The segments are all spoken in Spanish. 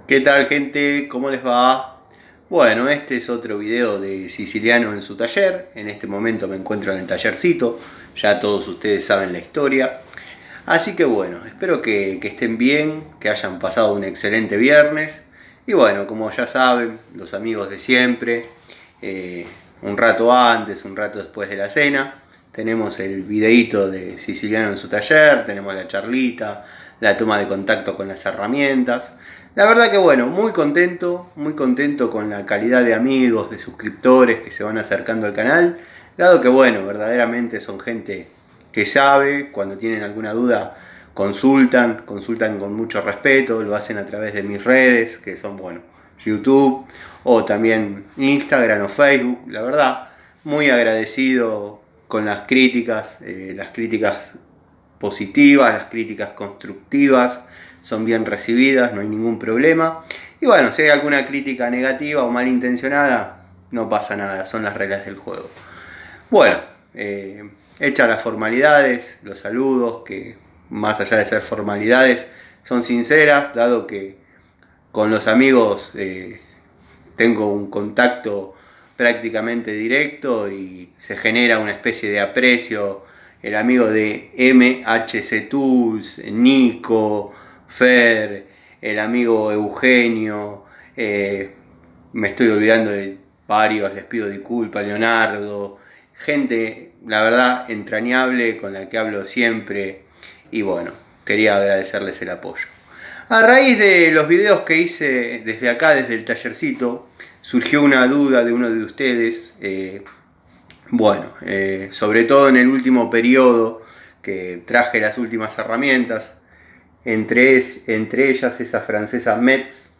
¿Qué tal, gente? ¿Cómo les va? Bueno, este es otro video de Siciliano en su taller. En este momento me encuentro en el tallercito. Ya todos ustedes saben la historia. Así que bueno, espero que estén bien, que hayan pasado un excelente viernes. Y bueno, como ya saben, los amigos de siempre, un rato antes, un rato después de la cena, tenemos el videíto de Siciliano en su taller, tenemos la charlita, la toma de contacto con las herramientas. La verdad que bueno, muy contento con la calidad de amigos, de suscriptores que se van acercando al canal, dado que bueno, verdaderamente son gente que sabe, cuando tienen alguna duda consultan con mucho respeto, lo hacen a través de mis redes, que son bueno, YouTube o también Instagram o Facebook. La verdad, muy agradecido con las críticas positivas, las críticas constructivas son bien recibidas, no hay ningún problema. Y bueno, si hay alguna crítica negativa o malintencionada, no pasa nada, son las reglas del juego. Bueno, hechas las formalidades, los saludos, que más allá de ser formalidades, son sinceras, dado que con los amigos tengo un contacto prácticamente directo y se genera una especie de aprecio. El amigo de MHC Tools, Nico, Fer, el amigo Eugenio, me estoy olvidando de varios, les pido disculpas, Leonardo, gente, la verdad, entrañable con la que hablo siempre y bueno, quería agradecerles el apoyo. A raíz de los videos que hice desde acá, desde el tallercito, surgió una duda de uno de ustedes, sobre todo en el último periodo que traje las últimas herramientas, entre ellas esa francesa Metz.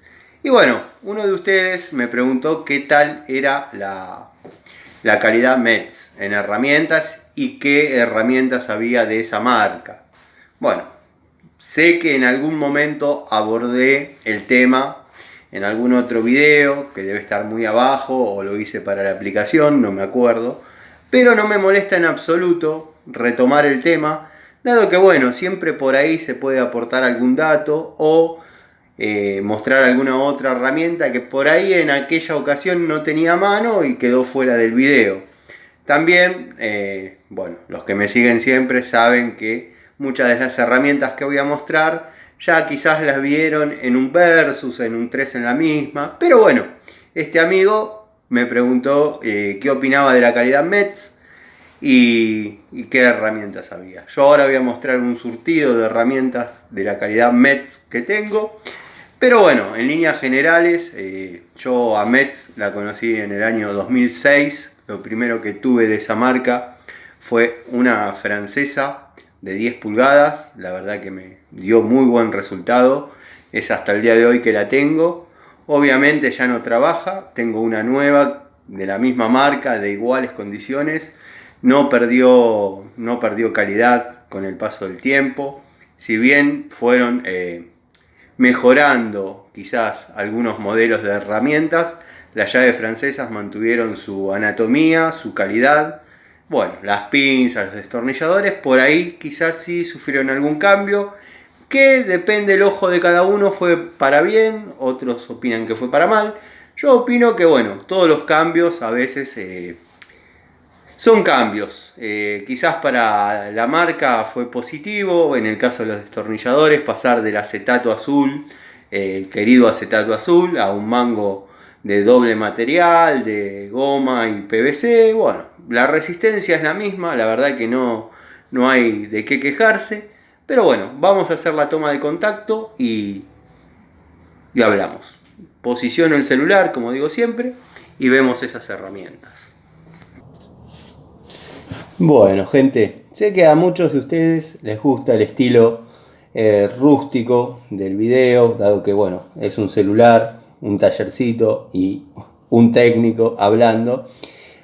Y bueno, uno de ustedes me preguntó qué tal era la calidad Metz en herramientas y qué herramientas había de esa marca. Bueno, sé que en algún momento abordé el tema en algún otro video que debe estar muy abajo o lo hice para la aplicación, no me acuerdo, pero no me molesta en absoluto retomar el tema, dado que bueno, siempre por ahí se puede aportar algún dato o mostrar alguna otra herramienta que por ahí en aquella ocasión no tenía a mano y quedó fuera del video. También, los que me siguen siempre saben que muchas de las herramientas que voy a mostrar ya quizás las vieron en un versus, en un 3 en la misma, pero bueno, este amigo me preguntó qué opinaba de la calidad Metz y qué herramientas había. Yo ahora voy a mostrar un surtido de herramientas de la calidad Metz que tengo, pero bueno, en líneas generales, yo a Metz la conocí en el año 2006, lo primero que tuve de esa marca fue una francesa de 10 pulgadas, la verdad que me dio muy buen resultado, es hasta el día de hoy que la tengo. Obviamente ya no trabaja, tengo una nueva de la misma marca, de iguales condiciones, no perdió calidad con el paso del tiempo, si bien fueron mejorando quizás algunos modelos de herramientas, las llaves francesas mantuvieron su anatomía, su calidad. Bueno, las pinzas, los destornilladores, por ahí quizás sí sufrieron algún cambio, que depende del ojo de cada uno, fue para bien, otros opinan que fue para mal. Yo opino que bueno, todos los cambios a veces son cambios. Quizás para la marca fue positivo, en el caso de los destornilladores, pasar del acetato azul, el querido acetato azul, a un mango de doble material, de goma y PVC. Bueno, la resistencia es la misma, la verdad que no hay de qué quejarse. Pero bueno, vamos a hacer la toma de contacto y hablamos. Posiciono el celular, como digo siempre, y vemos esas herramientas. Bueno, gente, sé que a muchos de ustedes les gusta el estilo rústico del video, dado que bueno, es un celular, un tallercito y un técnico hablando.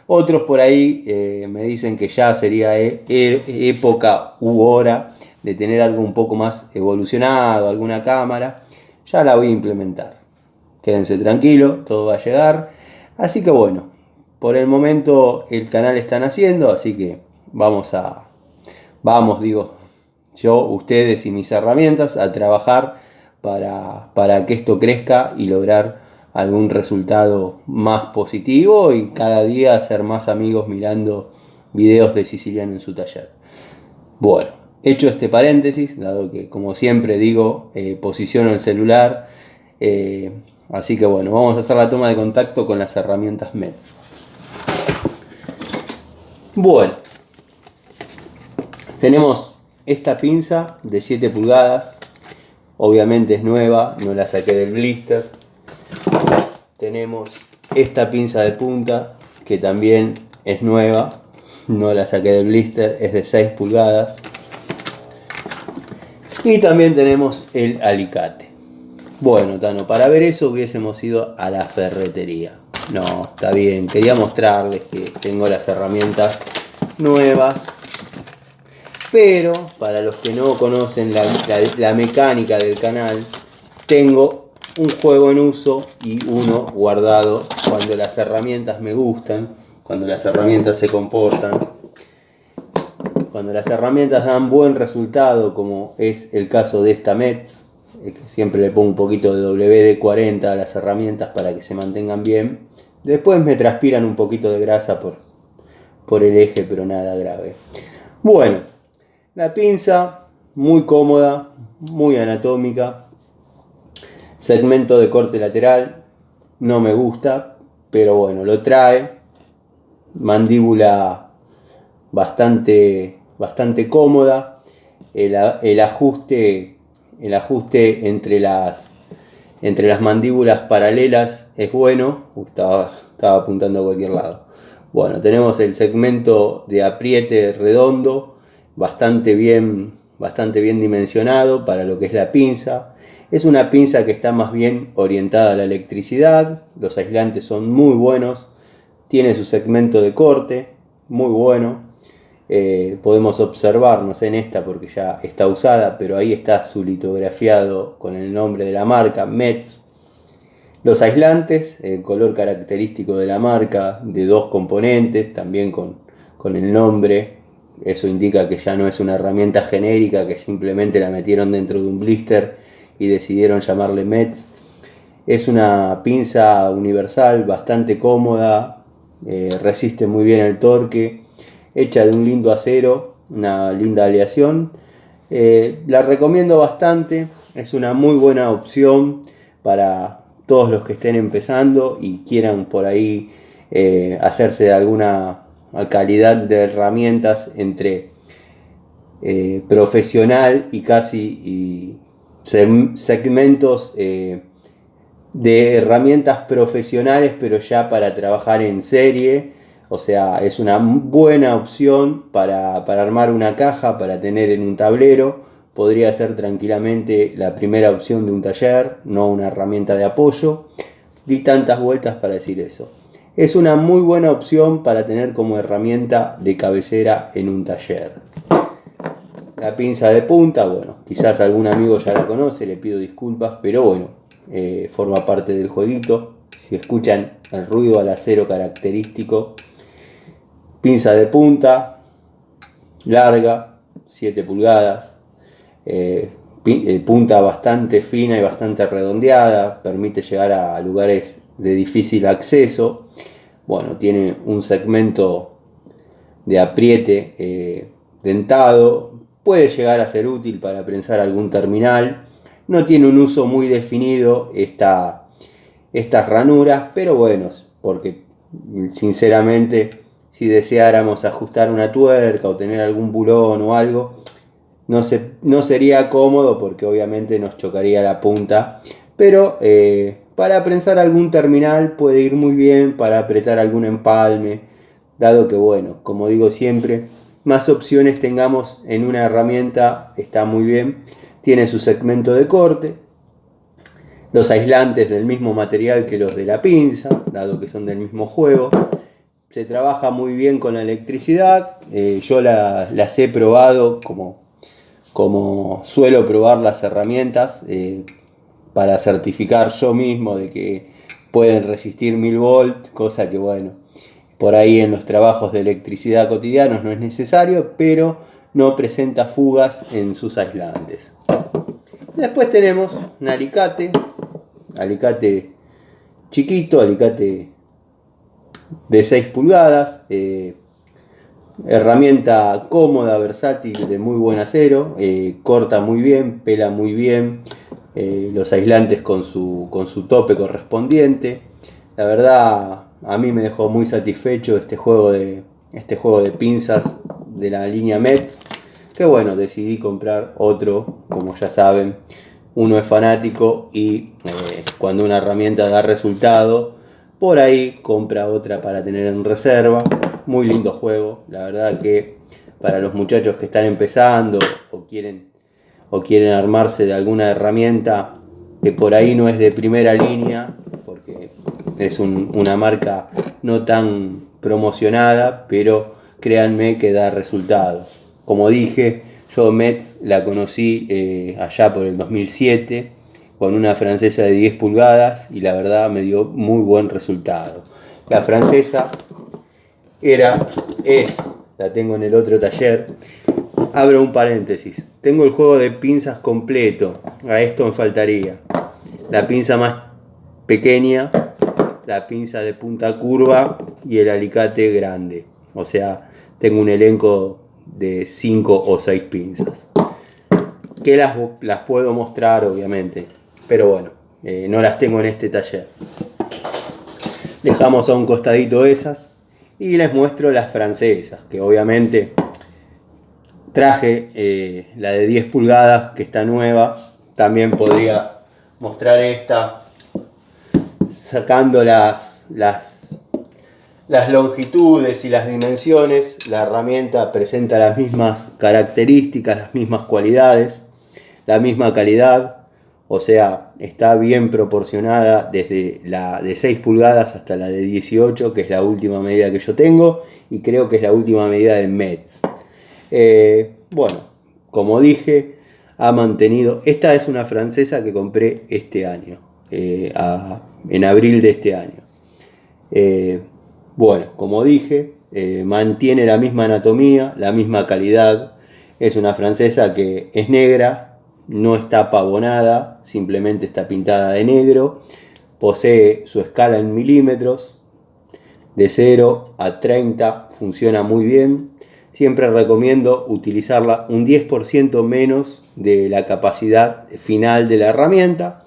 Otros por ahí me dicen que ya sería época u hora de tener algo un poco más evolucionado, alguna cámara. Ya la voy a implementar. Quédense tranquilos, todo va a llegar. Así que bueno, por el momento el canal está naciendo, así que vamos, digo, yo, ustedes y mis herramientas a trabajar para que esto crezca y lograr algún resultado más positivo y cada día hacer más amigos mirando videos de Siciliano en su taller. Bueno, hecho este paréntesis, dado que como siempre digo, posiciono el celular, así que bueno, vamos a hacer la toma de contacto con las herramientas Metz. Bueno, tenemos esta pinza de 7 pulgadas, obviamente es nueva, no la saqué del blister. Tenemos esta pinza de punta que también es nueva, no la saqué del blister, es de 6 pulgadas. Y también tenemos el alicate. Bueno, Tano, para ver eso hubiésemos ido a la ferretería. No, está bien, quería mostrarles que tengo las herramientas nuevas. Pero para los que no conocen la mecánica del canal, tengo un juego en uso y uno guardado cuando las herramientas me gustan, cuando las herramientas se comportan, cuando las herramientas dan buen resultado, como es el caso de esta Metz, que siempre le pongo un poquito de WD-40 a las herramientas para que se mantengan bien. Después me transpiran un poquito de grasa por el eje, pero nada grave. Bueno, la pinza muy cómoda, muy anatómica. Segmento de corte lateral, no me gusta, pero bueno, lo trae. Mandíbula bastante cómoda. El ajuste entre las mandíbulas paralelas es bueno. Estaba apuntando a cualquier lado. Bueno, tenemos el segmento de apriete redondo, bastante bien dimensionado para lo que es la pinza. Es una pinza que está más bien orientada a la electricidad. Los aislantes son muy buenos. Tiene su segmento de corte, muy bueno. Podemos observar, no sé en esta porque ya está usada, pero ahí está su litografiado con el nombre de la marca, Metz. Los aislantes, el color característico de la marca, de 2 componentes, también con el nombre. Eso indica que ya no es una herramienta genérica, que simplemente la metieron dentro de un blister y decidieron llamarle Metz. Es una pinza universal, bastante cómoda, resiste muy bien el torque, hecha de un lindo acero, una linda aleación. La recomiendo bastante, es una muy buena opción para todos los que estén empezando y quieran por ahí hacerse de alguna calidad de herramientas entre profesional y casi segmentos de herramientas profesionales, pero ya para trabajar en serie. O sea, es una buena opción para armar una caja, para tener en un tablero. Podría ser tranquilamente la primera opción de un taller, no una herramienta de apoyo. Di tantas vueltas para decir eso. Es una muy buena opción para tener como herramienta de cabecera en un taller. La pinza de punta, bueno, quizás algún amigo ya la conoce, le pido disculpas, pero bueno, forma parte del jueguito. Si escuchan el ruido al acero característico. Pinza de punta, larga, 7 pulgadas, punta bastante fina y bastante redondeada, permite llegar a lugares de difícil acceso. Bueno, tiene un segmento de apriete dentado, puede llegar a ser útil para prensar algún terminal. No tiene un uso muy definido estas ranuras, pero bueno, porque sinceramente si deseáramos ajustar una tuerca o tener algún bulón o algo, no sería cómodo porque obviamente nos chocaría la punta, pero para prensar algún terminal puede ir muy bien, para apretar algún empalme, dado que bueno, como digo siempre, más opciones tengamos en una herramienta está muy bien. Tiene su segmento de corte, los aislantes del mismo material que los de la pinza, dado que son del mismo juego. Se trabaja muy bien con la electricidad. Yo las he probado como suelo probar las herramientas para certificar yo mismo de que pueden resistir 1000 volts, cosa que bueno, por ahí en los trabajos de electricidad cotidianos no es necesario, pero no presenta fugas en sus aislantes. Después tenemos un alicate chiquito, alicate de 6 pulgadas, herramienta cómoda, versátil, de muy buen acero, corta muy bien, pela muy bien, los aislantes con su tope correspondiente. La verdad, a mí me dejó muy satisfecho este juego de pinzas de la línea Metz, que bueno, decidí comprar otro, como ya saben. Uno es fanático y cuando una herramienta da resultado, por ahí compra otra para tener en reserva. Muy lindo juego, la verdad que para los muchachos que están empezando o quieren armarse de alguna herramienta que por ahí no es de primera línea, porque es una marca no tan promocionada, pero créanme que da resultado. Como dije, yo Metz la conocí allá por el 2007 con una francesa de 10 pulgadas y la verdad me dio muy buen resultado. La francesa la tengo en el otro taller. Abro un paréntesis. Tengo el juego de pinzas completo. A esto me faltaría la pinza más pequeña, la pinza de punta curva y el alicate grande. O sea, tengo un elenco de 5 o 6 pinzas. Que las puedo mostrar, obviamente. Pero bueno, no las tengo en este taller. Dejamos a un costadito esas y les muestro las francesas, que obviamente traje la de 10 pulgadas que está nueva. También podría mostrar esta sacando las longitudes y las dimensiones. La herramienta presenta las mismas características, las mismas cualidades, la misma calidad. O sea, está bien proporcionada desde la de 6 pulgadas hasta la de 18, que es la última medida que yo tengo, y creo que es la última medida de Metz. Bueno, como dije, ha mantenido. Esta es una francesa que compré este año, en abril de este año. Bueno, como dije, mantiene la misma anatomía, la misma calidad. Es una francesa que es negra, no está pavonada, simplemente está pintada de negro. Posee su escala en milímetros, de 0 a 30, funciona muy bien. Siempre recomiendo utilizarla un 10% menos de la capacidad final de la herramienta.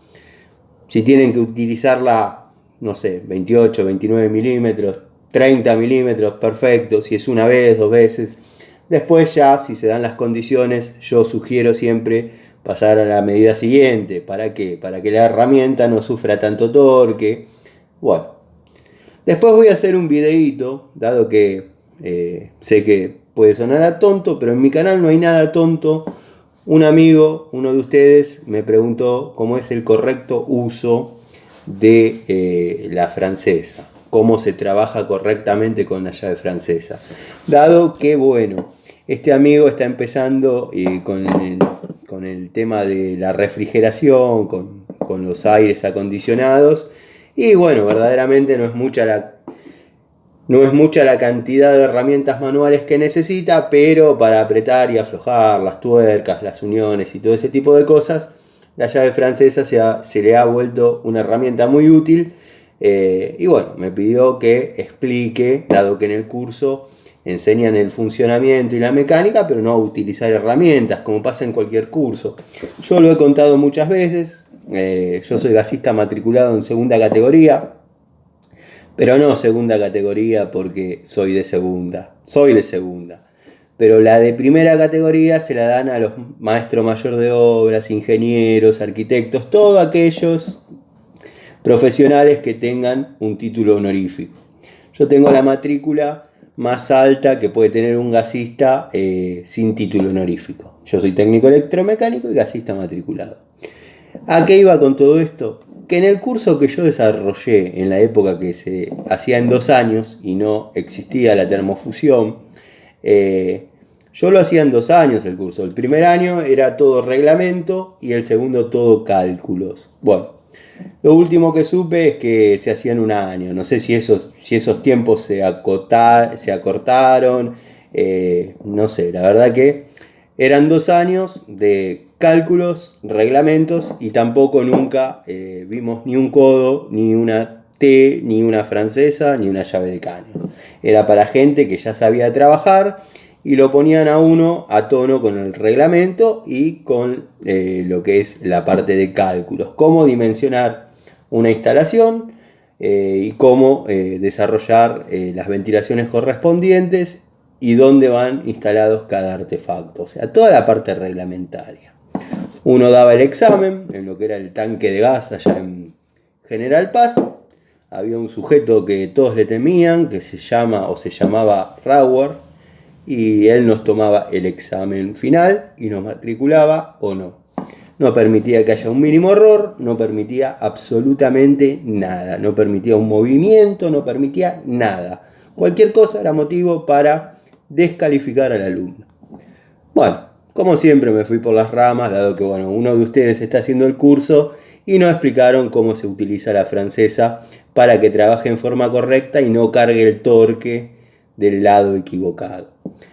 Si tienen que utilizarla, no sé, 28, 29 milímetros, 30 milímetros, perfecto. Si es una vez, 2 veces. Después ya, si se dan las condiciones, yo sugiero siempre pasar a la medida siguiente. ¿Para qué? Para que la herramienta no sufra tanto torque. Bueno, después voy a hacer un videito, dado que sé que puede sonar a tonto, pero en mi canal no hay nada tonto. Un amigo, uno de ustedes, me preguntó cómo es el correcto uso de la francesa, cómo se trabaja correctamente con la llave francesa. Dado que, bueno, este amigo está empezando con el tema de la refrigeración, con los aires acondicionados, y bueno, verdaderamente no es mucha la cantidad de herramientas manuales que necesita, pero para apretar y aflojar las tuercas, las uniones y todo ese tipo de cosas, la llave francesa se le ha vuelto una herramienta muy útil. Y bueno, me pidió que explique, dado que en el curso enseñan el funcionamiento y la mecánica, pero no a utilizar herramientas, como pasa en cualquier curso. Yo lo he contado muchas veces. Yo soy gasista matriculado en segunda categoría, pero no segunda categoría porque soy de segunda. Pero la de primera categoría se la dan a los maestros mayor de obras, ingenieros, arquitectos, todos aquellos profesionales que tengan un título honorífico. Yo tengo la matrícula más alta que puede tener un gasista sin título honorífico. Yo soy técnico electromecánico y gasista matriculado. ¿A qué iba con todo esto? Que en el curso que yo desarrollé en la época que se hacía en 2 años y no existía la termofusión, yo lo hacía en 2 años el curso. El primer año era todo reglamento y el segundo todo cálculos. Bueno, lo último que supe es que se hacía en 1 año. No sé si esos tiempos se acortaron. No sé, la verdad que eran 2 años de cálculos, reglamentos, y tampoco nunca vimos ni un codo, ni una T, ni una francesa, ni una llave de caño. Era para gente que ya sabía trabajar y lo ponían a uno a tono con el reglamento y con lo que es la parte de cálculos. Cómo dimensionar una instalación y cómo desarrollar las ventilaciones correspondientes y dónde van instalados cada artefacto. O sea, toda la parte reglamentaria. Uno daba el examen en lo que era el tanque de gas allá en General Paz. Había un sujeto que todos le temían, que se llamaba Rauer, y él nos tomaba el examen final y nos matriculaba o no. No permitía que haya un mínimo error, no permitía absolutamente nada, no permitía un movimiento, no permitía nada. Cualquier cosa era motivo para descalificar al alumno. Bueno, como siempre me fui por las ramas, dado que uno de ustedes está haciendo el curso y no explicaron cómo se utiliza la francesa para que trabaje en forma correcta y no cargue el torque del lado equivocado.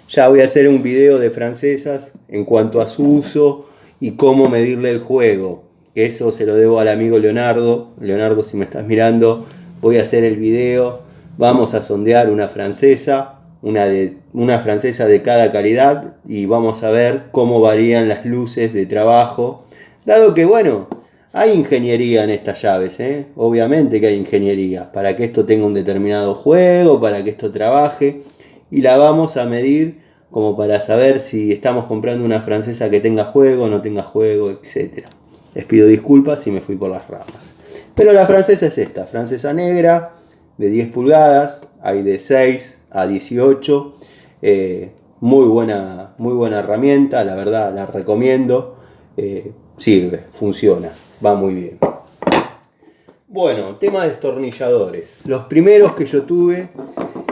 Ya voy a hacer un video de francesas en cuanto a su uso y cómo medirle el juego. Eso se lo debo al amigo Leonardo. Leonardo, si me estás mirando, voy a hacer el video. Vamos a sondear una francesa, una francesa de cada calidad, y vamos a ver cómo varían las luces de trabajo. Dado que, hay ingeniería en estas llaves, obviamente que hay ingeniería, para que esto tenga un determinado juego, para que esto trabaje, y la vamos a medir como para saber si estamos comprando una francesa que tenga juego, no tenga juego, etc. Les pido disculpas si me fui por las ramas. Pero la francesa es esta, francesa negra, de 10 pulgadas, hay de 6 a 18, muy buena herramienta, la verdad la recomiendo, sirve, funciona, va muy bien. Bueno, tema de destornilladores. Los primeros que yo tuve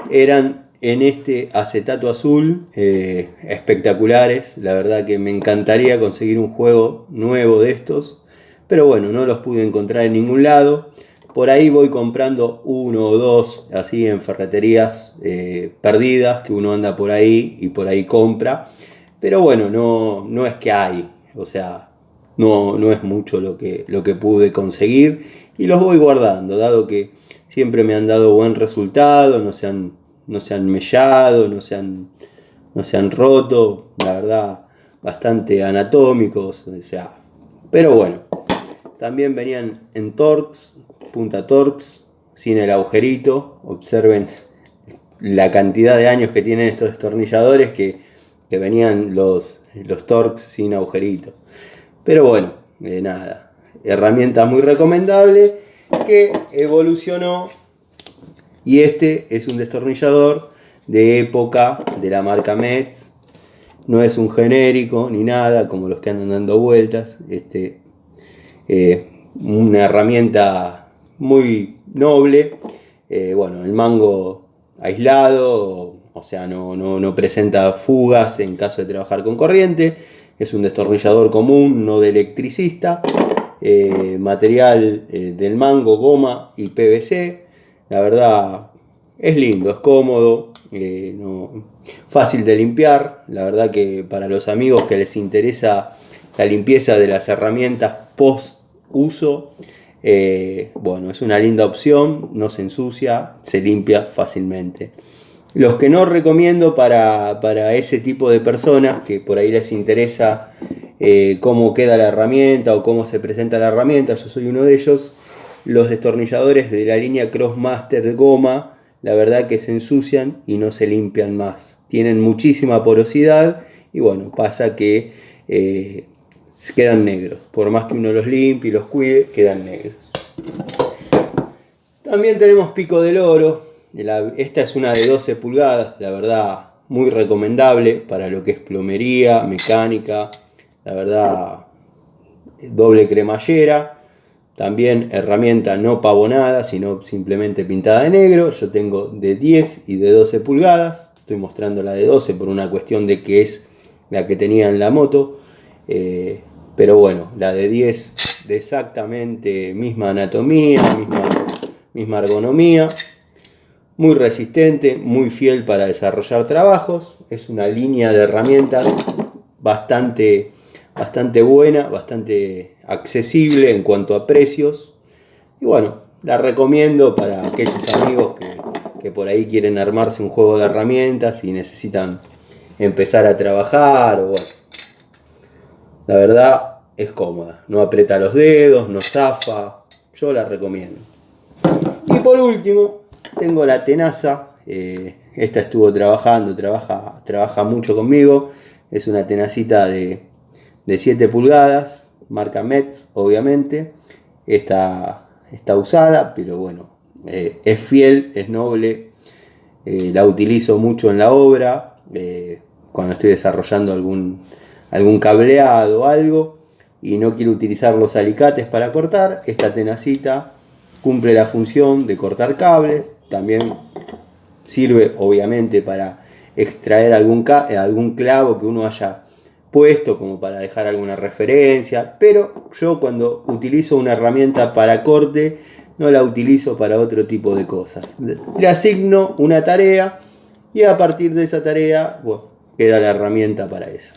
eran en este acetato azul, espectaculares. La verdad que me encantaría conseguir un juego nuevo de estos, pero no los pude encontrar en ningún lado. Por ahí voy comprando uno o dos así en ferreterías perdidas, que uno anda por ahí y por ahí compra, pero no es que hay, o sea, no es mucho lo que pude conseguir, y los voy guardando, dado que siempre me han dado buen resultado, no se han mellado, no se han roto, la verdad, bastante anatómicos, o sea, pero también venían en Torx, punta Torx, sin el agujerito. Observen la cantidad de años que tienen estos destornilladores, que venían los Torx sin agujerito. Pero nada, herramienta muy recomendable que evolucionó, y este es un destornillador de época de la marca Metz. No es un genérico ni nada como los que andan dando vueltas. Una herramienta muy noble. El mango aislado, o sea, no presenta fugas en caso de trabajar con corriente. Es un destornillador común, no de electricista. Material del mango, goma y PVC. La verdad es lindo, es cómodo, fácil de limpiar. La verdad que para los amigos que les interesa la limpieza de las herramientas post uso, es una linda opción, no se ensucia, se limpia fácilmente. Los que no recomiendo para ese tipo de personas que por ahí les interesa cómo queda la herramienta o cómo se presenta la herramienta, yo soy uno de ellos. Los destornilladores de la línea Crossmaster goma, la verdad que se ensucian y no se limpian más. Tienen muchísima porosidad y pasa que se quedan negros. Por más que uno los limpie y los cuide, quedan negros. También tenemos pico del oro. Esta es una de 12 pulgadas, la verdad muy recomendable para lo que es plomería, mecánica. La verdad, doble cremallera. También herramienta no pavonada, sino simplemente pintada de negro. Yo tengo de 10 y de 12 pulgadas. Estoy mostrando la de 12 por una cuestión de que es la que tenía en la moto. Pero la de 10 de exactamente misma anatomía, misma ergonomía. Muy resistente, muy fiel para desarrollar trabajos. Es una línea de herramientas bastante bastante buena, bastante accesible en cuanto a precios. Y bueno, la recomiendo para aquellos amigos que por ahí quieren armarse un juego de herramientas y necesitan empezar a trabajar. O bueno, la verdad es cómoda, no aprieta los dedos, no zafa, yo la recomiendo. Y por último, tengo la tenaza. Esta estuvo trabajando, trabaja mucho conmigo. Es una tenacita de 7 pulgadas, marca Metz, obviamente. Está usada, pero bueno, es fiel, es noble. La utilizo mucho en la obra, cuando estoy desarrollando algún cableado o algo y no quiero utilizar los alicates para cortar. Esta tenacita cumple la función de cortar cables. También sirve obviamente para extraer algún clavo que uno haya puesto, como para dejar alguna referencia, pero yo cuando utilizo una herramienta para corte no la utilizo para otro tipo de cosas. Le asigno una tarea y a partir de esa tarea, bueno, queda la herramienta para eso.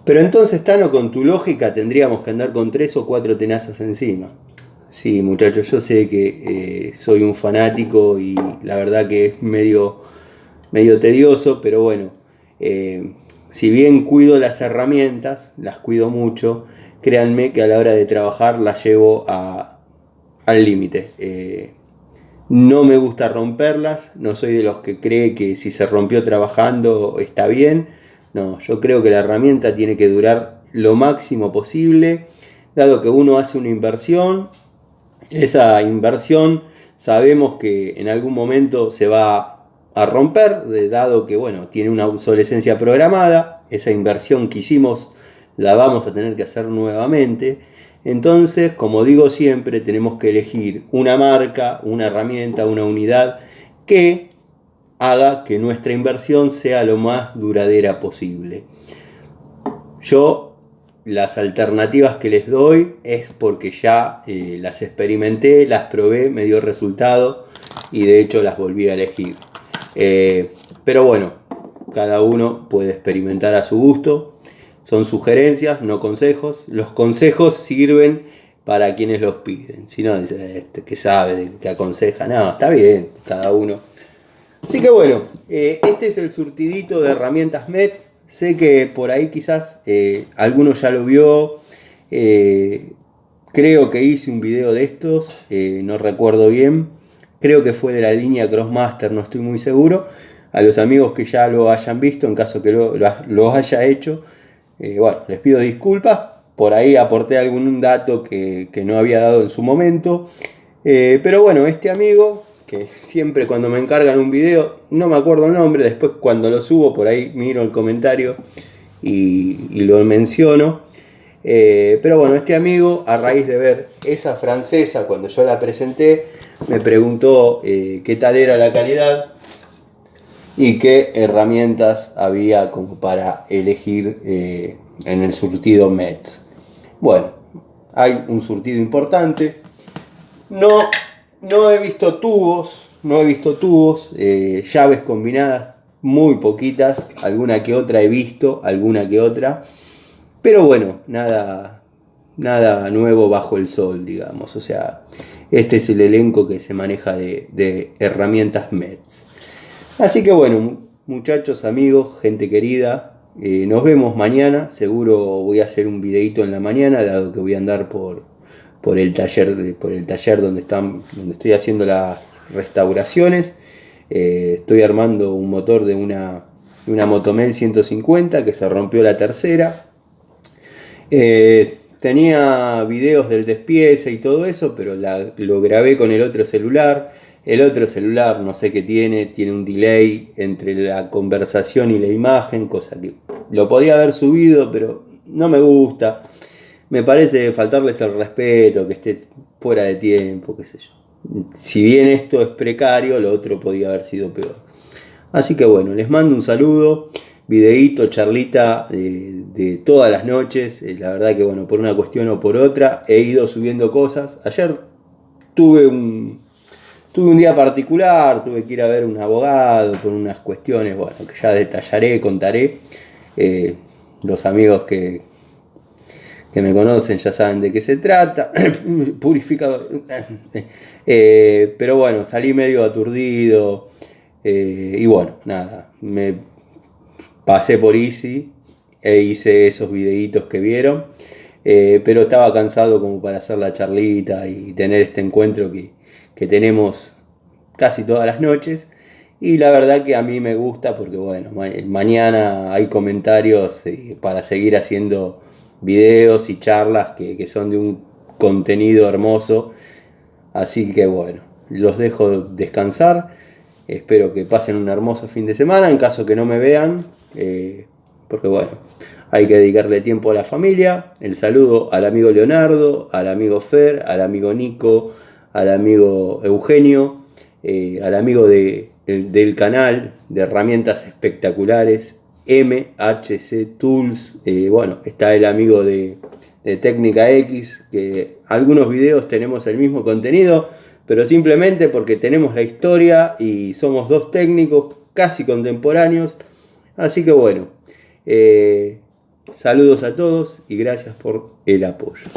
Pero entonces, Tano, con tu lógica tendríamos que andar con 3 o 4 tenazas encima. Sí, muchachos, yo sé que soy un fanático y la verdad que es medio tedioso, pero bueno, si bien cuido las herramientas, las cuido mucho, créanme que a la hora de trabajar las llevo al límite. No me gusta romperlas, no soy de los que cree que si se rompió trabajando está bien. No, yo creo que la herramienta tiene que durar lo máximo posible, dado que uno hace una inversión. Esa inversión sabemos que en algún momento se va a romper, dado que bueno, tiene una obsolescencia programada. Esa inversión que hicimos la vamos a tener que hacer nuevamente. Entonces, como digo siempre, tenemos que elegir una marca, una herramienta, una unidad que haga que nuestra inversión sea lo más duradera posible. Yo las alternativas que les doy es porque ya las experimenté, las probé, me dio resultado y de hecho las volví a elegir. Pero bueno, cada uno puede experimentar a su gusto. Son sugerencias, no consejos. Los consejos sirven para quienes los piden. Si no, dice, ¿qué sabe? ¿Qué aconseja? No, está bien, cada uno. Así que bueno, este es el surtidito de herramientas Metz. Sé que por ahí quizás alguno ya lo vio. Creo que hice un video de estos, no recuerdo bien. Creo que fue de la línea Crossmaster, no estoy muy seguro. A los amigos que ya lo hayan visto, en caso que lo haya hecho, bueno, les pido disculpas. Por ahí aporté algún dato que no había dado en su momento. Pero bueno, este amigo, que siempre cuando me encargan un video, no me acuerdo el nombre, después cuando lo subo por ahí miro el comentario y lo menciono. Pero bueno, este amigo, a raíz de ver esa francesa cuando yo la presenté, me preguntó qué tal era la calidad y qué herramientas había como para elegir en el surtido Metz. Bueno, hay un surtido importante. No he visto tubos, llaves combinadas muy poquitas, alguna que otra he visto, pero bueno, nada nuevo bajo el sol, digamos. O sea, este es el elenco que se maneja de herramientas Metz. Así que bueno, muchachos, amigos, gente querida, nos vemos mañana. Seguro voy a hacer un videito en la mañana, dado que voy a andar por el taller donde estoy haciendo las restauraciones. Estoy armando un motor de una Motomel 150 que se rompió la tercera. Tenía videos del despiece y todo eso, pero lo grabé con el otro celular. El otro celular no sé qué tiene un delay entre la conversación y la imagen, cosa que lo podía haber subido, pero no me gusta. Me parece faltarles el respeto, que esté fuera de tiempo, qué sé yo. Si bien esto es precario, lo otro podía haber sido peor. Así que bueno, les mando un saludo, videíto, charlita de todas las noches. La verdad que bueno, por una cuestión o por otra, he ido subiendo cosas. Ayer tuve un día particular, tuve que ir a ver un abogado por unas cuestiones, bueno, que ya detallaré, contaré. Los amigos que que me conocen ya saben de qué se trata. Purificador. Pero bueno, salí medio aturdido. Y bueno, nada, me pasé por Easy e hice esos videitos que vieron. Pero estaba cansado como para hacer la charlita y tener este encuentro que tenemos casi todas las noches. Y la verdad que a mí me gusta porque bueno, mañana hay comentarios para seguir haciendo videos y charlas que son de un contenido hermoso. Así que bueno, los dejo descansar. Espero que pasen un hermoso fin de semana en caso que no me vean. Porque bueno, hay que dedicarle tiempo a la familia. El saludo al amigo Leonardo, al amigo Fer, al amigo Nico, al amigo Eugenio, al amigo del canal de herramientas espectaculares, MHC Tools. Bueno, está el amigo de Técnica X, que algunos videos tenemos el mismo contenido, pero simplemente porque tenemos la historia y somos dos técnicos casi contemporáneos. Así que bueno, saludos a todos y gracias por el apoyo.